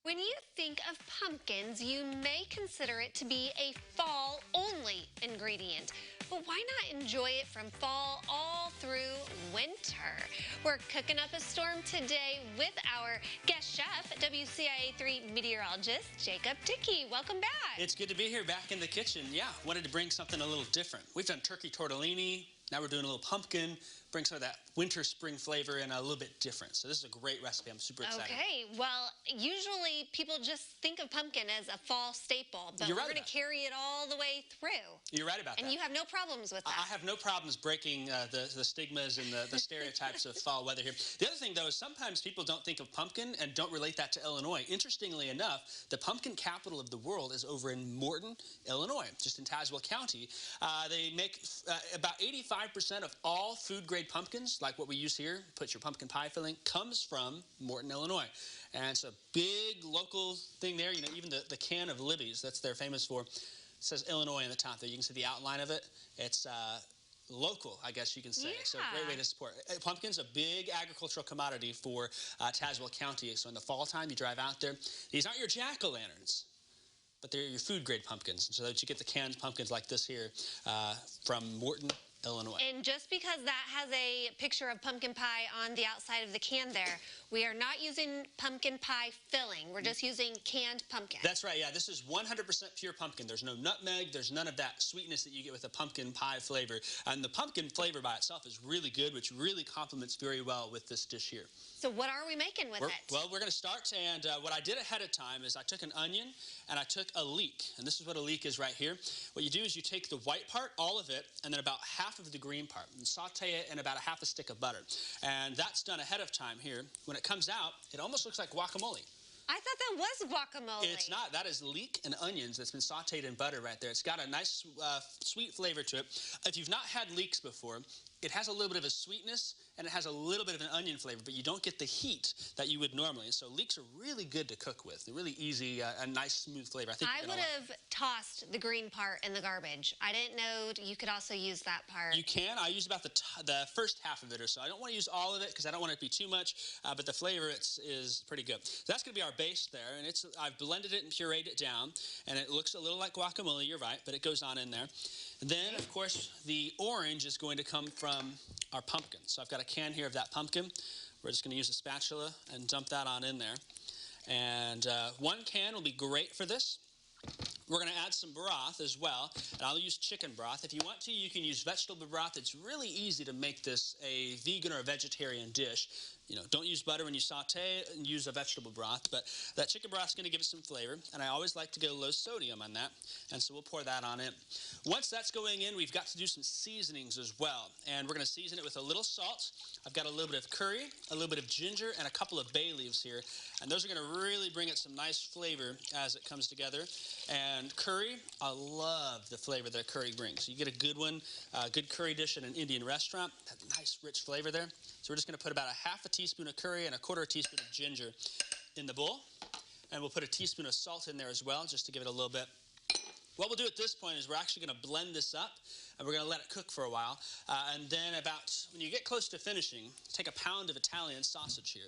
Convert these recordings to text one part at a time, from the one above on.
When you think of pumpkins, you may consider it to be a fall-only ingredient. But why not enjoy it from fall all through winter? We're cooking up a storm today with our guest chef, WCIA3 meteorologist, Jacob Dickey. Welcome back. It's good to be here back in the kitchen. Yeah, wanted to bring something a little different. We've done turkey tortellini. Now we're doing a little pumpkin, bring some of that winter spring flavor in a little bit different. So this is a great recipe. I'm super excited. Okay, well, usually people just think of pumpkin as a fall staple, but we're going to carry it all the way through. You're right about that. And you have no problems with that. I have no problems breaking the stigmas and the stereotypes of fall weather here. The other thing, though, is sometimes people don't think of pumpkin and don't relate that to Illinois. Interestingly enough, the pumpkin capital of the world is over in Morton, Illinois, just in Tazewell County. They make about 85% of all food-grade pumpkins, like what we use here, put your pumpkin pie filling, comes from Morton, Illinois. And it's a big local thing there. You know, even the can of Libby's, that's they're famous for, says Illinois on the top there. You can see the outline of it. It's local, I guess you can say. Yeah. So great way to support. Pumpkin's a big agricultural commodity for Tazewell County. So in the fall time, you drive out there. These aren't your jack-o'-lanterns, but they're your food-grade pumpkins. So that you get the canned pumpkins like this here from Morton, Illinois. And just because that has a picture of pumpkin pie on the outside of the can there, we are not using pumpkin pie filling. We're just using canned pumpkin. That's right, yeah. This is 100% pure pumpkin. There's no nutmeg. There's none of that sweetness that you get with a pumpkin pie flavor. And the pumpkin flavor by itself is really good, which really complements very well with this dish here. So what are we making with it? Well, we're going to start, and what I did ahead of time is I took an onion and I took a leek, and this is what a leek is right here. What you do is you take the white part, all of it, and then about half of the green part, and saute it in about a half a stick of butter. And that's done ahead of time here. When it comes out, it almost looks like guacamole. I thought that was guacamole. It's not. That is leek and onions that's been sauteed in butter right there. It's got a nice sweet flavor to it. If you've not had leeks before, it has a little bit of a sweetness and it has a little bit of an onion flavor, but you don't get the heat that you would normally. So leeks are really good to cook with. They're really easy, a nice smooth flavor. I would have tossed the green part in the garbage. I didn't know you could also use that part. You can. I use about the first half of it or so. I don't want to use all of it because I don't want it to be too much, but the flavor is pretty good. So that's going to be our base there, and I've blended it and pureed it down, and it looks a little like guacamole, you're right, but it goes on in there. And then, of course, the orange is going to come from our pumpkin. So I've got a can here of that pumpkin. We're just going to use a spatula and dump that on in there. And one can will be great for this. We're going to add some broth as well, and I'll use chicken broth. If you want to, you can use vegetable broth. It's really easy to make this a vegan or a vegetarian dish. You know, don't use butter when you saute it, and use a vegetable broth, but that chicken broth is going to give it some flavor, and I always like to go low sodium on that, and so we'll pour that on in. Once that's going in, we've got to do some seasonings as well, and we're going to season it with a little salt. I've got a little bit of curry, a little bit of ginger, and a couple of bay leaves here, and those are going to really bring it some nice flavor as it comes together. And curry, I love the flavor that curry brings. You get a good one, a good curry dish at an Indian restaurant, that nice rich flavor there. So we're just going to put about a half a teaspoon of curry and a quarter teaspoon of ginger in the bowl. And we'll put a teaspoon of salt in there as well, just to give it a little bit. What we'll do at this point is we're actually going to blend this up, and we're going to let it cook for a while. And then when you get close to finishing, take a pound of Italian sausage here.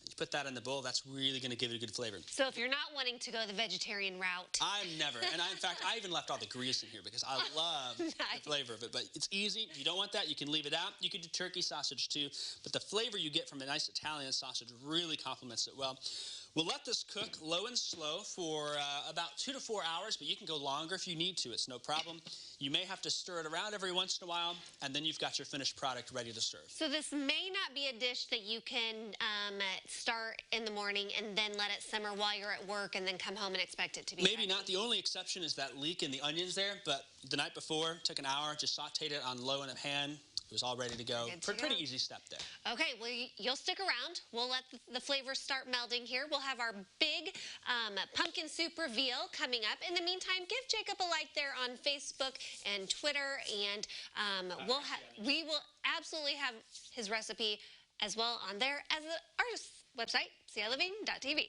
You put that in the bowl, that's really going to give it a good flavor. So if you're not wanting to go the vegetarian route. I'm never. And in fact, I even left all the grease in here because I love nice. The flavor of it. But it's easy. If you don't want that, you can leave it out. You could do turkey sausage too. But the flavor you get from a nice Italian sausage really complements it well. We'll let this cook low and slow for about 2 to 4 hours, but you can go longer if you need to. It's no problem. You may have to stir it around every once in a while, and then you've got your finished product ready to serve. So this may not be a dish that you can start in the morning and then let it simmer while you're at work and then come home and expect it to be Maybe ready. not. The only exception is that leek and the onions there, but the night before, took an hour, just sauteed it on low in a pan. It was all ready to go. Pretty easy step there. Okay, well, you'll stick around. We'll let the flavors start melding here. We'll have our big pumpkin soup reveal coming up. In the meantime, give Jacob a like there on Facebook and Twitter, and we will absolutely have his recipe as well on there as our website, CILiving.tv.